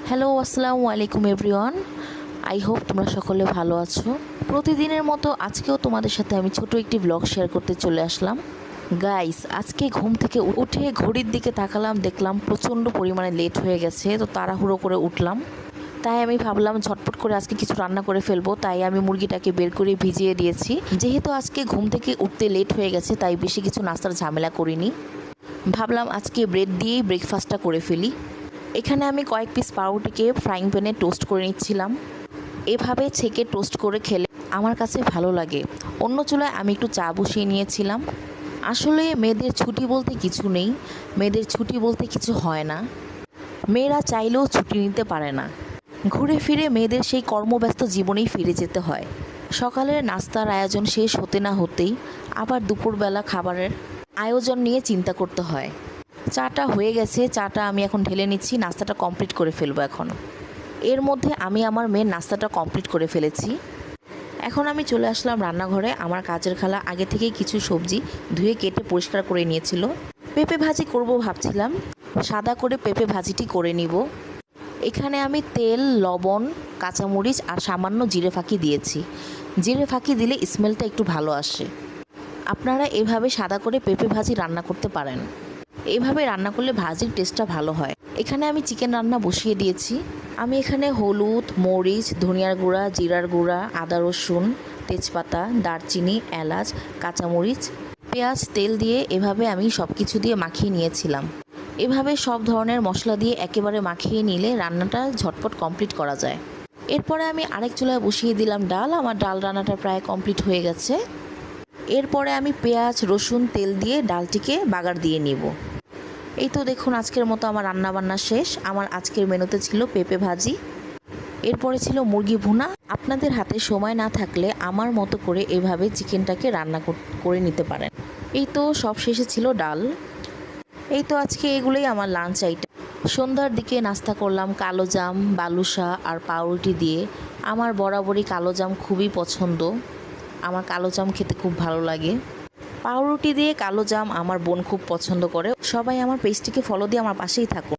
Hello, আসসালামু আলাইকুম everyone. I hope তোমরা সকলে ভালো আছো। প্রতিদিনের মতো আজকেও তোমাদের সাথে আমি ছোট একটি ব্লগ শেয়ার করতে চলে আসলাম। গাইস, আজকে ঘুম থেকে উঠে ঘড়ির দিকে তাকালাম, দেখলাম প্রচণ্ড পরিমাণে লেট হয়ে গেছে। তো তাড়াহুড়ো করে উঠলাম, তাই আমি ভাবলাম ঝটপট করে আজকে কিছু রান্না করে ফেলবো। তাই আমি মুরগিটাকে বের করে ভিজিয়ে দিয়েছি। যেহেতু আজকে ঘুম থেকে উঠতে লেট হয়ে গেছে, তাই বেশি কিছু নাস্তার ঝামেলা করিনি। ভাবলাম আজকে ব্রেড দিয়েই ব্রেকফাস্টটা করে ফেলি। এখানে আমি কয়েক পিস পাউরুটিকে ফ্রাইং প্যানে টোস্ট করে নিচ্ছিলাম। এভাবে ছেঁকে টোস্ট করে খেলে আমার কাছে ভালো লাগে। অন্য চুলায় আমি একটু চা বসিয়ে নিয়েছিলাম। আসলে মেয়েদের ছুটি বলতে কিছু নেই, মেয়েদের ছুটি বলতে কিছু হয় না। মেয়েরা চাইলেও ছুটি নিতে পারে না। ঘুরে ফিরে মেয়েদের সেই কর্মব্যস্ত জীবনেই ফিরে যেতে হয়। সকালের নাস্তার আয়োজন শেষ হতে না হতেই আবার দুপুরবেলা খাবারের আয়োজন নিয়ে চিন্তা করতে হয়। চাটা হয়ে গেছে, চাটা আমি এখন ঢেলে নিচ্ছি। নাস্তাটা কমপ্লিট করে ফেলবো এখন। এর মধ্যে আমি আমার মেয়ের নাস্তাটা কমপ্লিট করে ফেলেছি। এখন আমি চলে আসলাম রান্নাঘরে। আমার কাজের খালা আগে থেকেই কিছু সবজি ধুয়ে কেটে পরিষ্কার করে নিয়েছিল। পেঁপে ভাজি করব ভাবছিলাম, সাদা করে পেঁপে ভাজিটি করে নিব। এখানে আমি তেল, লবণ, কাঁচামরিচ আর সামান্য জিরে ফাঁকি দিয়েছি। জিরে ফাঁকি দিলে স্মেলটা একটু ভালো আসে। আপনারা এভাবে সাদা করে পেঁপে ভাজি রান্না করতে পারেন। এইভাবে রান্না করলে ভাজির টেস্টটা ভালো হয়। এখানে আমি চিকেন রান্না বসিয়ে দিয়েছি। আমি এখানে হলুদ, মরিচ, ধনিয়ার গুঁড়া, জিরার গুঁড়া, আদা রসুন, তেজপাতা, দারচিনি, এলাচ, কাঁচামরিচ, পেঁয়াজ, তেল দিয়ে এভাবে আমি সব কিছু দিয়ে মাখিয়ে নিয়েছিলাম। এভাবে সব ধরনের মশলা দিয়ে একেবারে মাখিয়ে নিলে রান্নাটা ঝটপট কমপ্লিট করা যায়। এরপরে আমি আরেক চুলায় বসিয়ে দিলাম ডাল। আমার ডাল রান্নাটা প্রায় কমপ্লিট হয়ে গেছে। এরপরে আমি পেঁয়াজ, রসুন, তেল দিয়ে ডালটিকে বাগার দিয়ে নিব। এই তো দেখুন, আজকের মতো আমার রান্নাবান্না শেষ। আমার আজকের মেনুতে ছিল পেঁপে ভাজি, এরপরে ছিল মুরগি ভুনা। আপনাদের হাতে সময় না থাকলে আমার মতো করে এভাবে চিকেনটাকে রান্না করে নিতে পারেন। এই তো সব শেষে ছিল ডাল। এই তো আজকে এগুলোই আমার লাঞ্চ আইটেম। সন্ধ্যার দিকে নাস্তা করলাম কালো জাম, বালুশা আর পাউরুটি দিয়ে। আমার বরাবরই কালো জাম খুবই পছন্দ। আমার কালো জাম খেতে খুব ভালো লাগে। পাউরুটি দিয়ে কালো জাম আমার বোন খুব পছন্দ করে। সবাই আমার পেজটিকে ফলো দিয়ে আমার পাশেই থাকুন।